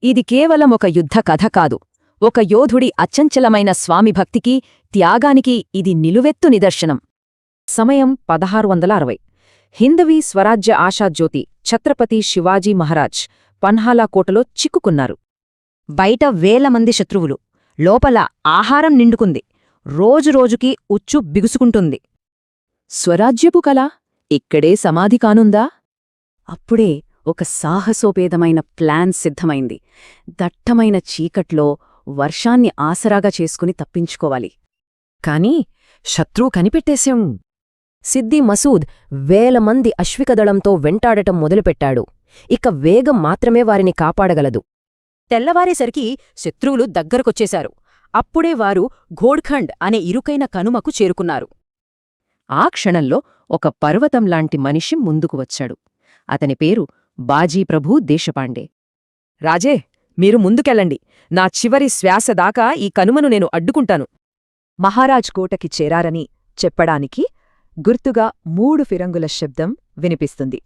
ఇది కేవలం ఒక యుద్ధ కథ కాదు, ఒక యోధుడి అచంచలమైన స్వామిభక్తికి, త్యాగానికి ఇది నిలువెత్తు నిదర్శనం. సమయం 1660. హిందవీ స్వరాజ్య ఆశాజ్యోతి ఛత్రపతి శివాజీ మహారాజ్ పన్హాలా కోటలో చిక్కుకున్నారు. బయట వేలమంది శత్రువులు, లోపల ఆహారం నిండుకుంది, రోజురోజుకీ ఉచ్చు బిగుసుకుంటుంది. స్వరాజ్యపు కల ఇక్కడే సమాధి కానుందా? అప్పుడే ఒక సాహసోపేతమైన ప్లాన్ సిద్ధమైంది. దట్టమైన చీకట్లో వర్షాన్ని ఆసరాగా చేసుకుని తప్పించుకోవాలి. కాని శత్రువు కనిపెట్టేశాం. సిద్ది మసూద్ వేలమంది అశ్వికదళంతో వెంటాడటం మొదలుపెట్టాడు. ఇక వేగం మాత్రమే వారిని కాపాడగలదు. తెల్లవారేసరికి శత్రువులు దగ్గరకొచ్చేశారు. అప్పుడే వారు ఘోడ్ఖండ్ అనే ఇరుకైన కనుమకు చేరుకున్నారు. ఆ క్షణంలో ఒక పర్వతంలాంటి మనిషి ముందుకు వచ్చాడు. అతని పేరు బాజీప్రభూ దేశపాండే. రాజే, మీరు ముందుకెళ్ళండి. నా చివరి శ్వాసదాకా ఈ కనుమను నేను అడ్డుకుంటాను. మహారాజ్ కోటకి చేరారని చెప్పడానికి గుర్తుగా 3 ఫిరంగుల శబ్దం వినిపిస్తుంది.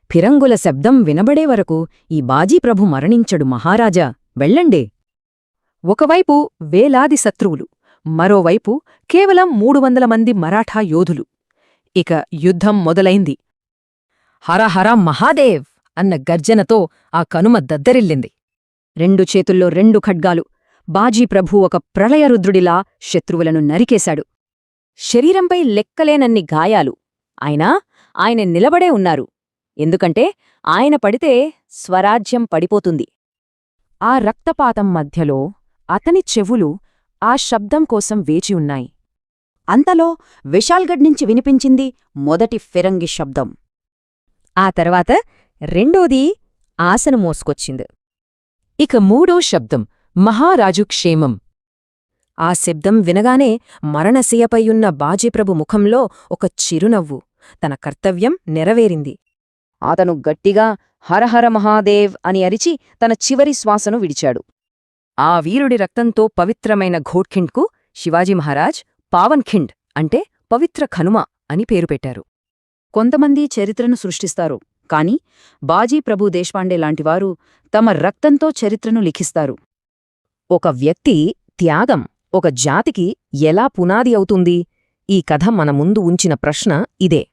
ఫిరంగుల శబ్దం వినబడే వరకు ఈ బాజీప్రభు మరణించడు. మహారాజా, వెళ్ళండే. ఒకవైపు వేలాది శత్రువులు, మరోవైపు కేవలం 300 మంది మరాఠా యోధులు. ఇక యుద్ధం మొదలైంది. హరహర మహాదేవ్ అన్న గర్జనతో ఆ కనుమ దద్దరిల్లింది. 2 చేతుల్లో 2 ఖడ్గాలు. బాజీప్రభు ఒక ప్రళయరుద్రుడిలా శత్రువులను నరికేశాడు. శరీరంపై లెక్కలేనన్ని గాయాలు. అయినా ఆయన నిలబడే ఉన్నారు. ఎందుకంటే ఆయన పడితే స్వరాజ్యం పడిపోతుంది. ఆ రక్తపాతం మధ్యలో అతని చెవులు ఆ శబ్దం కోసం వేచి ఉన్నాయి. అంతలో విశాల్గఢ్ నుంచి వినిపించింది మొదటి ఫిరంగి శబ్దం. ఆ తర్వాత రెండోది ఆశను మోసుకొచ్చింది. ఇక 3వ శబ్దం మహారాజు క్షేమం. ఆ శబ్దం వినగానే మరణశయ్యపైయున్న బాజీప్రభు ముఖంలో ఒక చిరునవ్వు. తన కర్తవ్యం నెరవేరింది. అతను గట్టిగా హరహర మహాదేవ్ అని అరిచి తన చివరి శ్వాసను విడిచాడు. ఆ వీరుడి రక్తంతో పవిత్రమైన ఘోడ్ఖిండ్కు శివాజీ మహారాజ్ పావన్ఖిండ్ అంటే పవిత్ర ఖనుమ అని పేరు పెట్టారు. కొంతమంది చరిత్రను సృష్టిస్తారు, కాని బాజీప్రభూ దేశపాండే లాంటివారు తమ రక్తంతో చరిత్రను లిఖిస్తారు. ఒక వ్యక్తి త్యాగం ఒక జాతికి ఎలా పునాది అవుతుంది? ఈ కథ మన ముందు ఉంచిన ప్రశ్న ఇదే.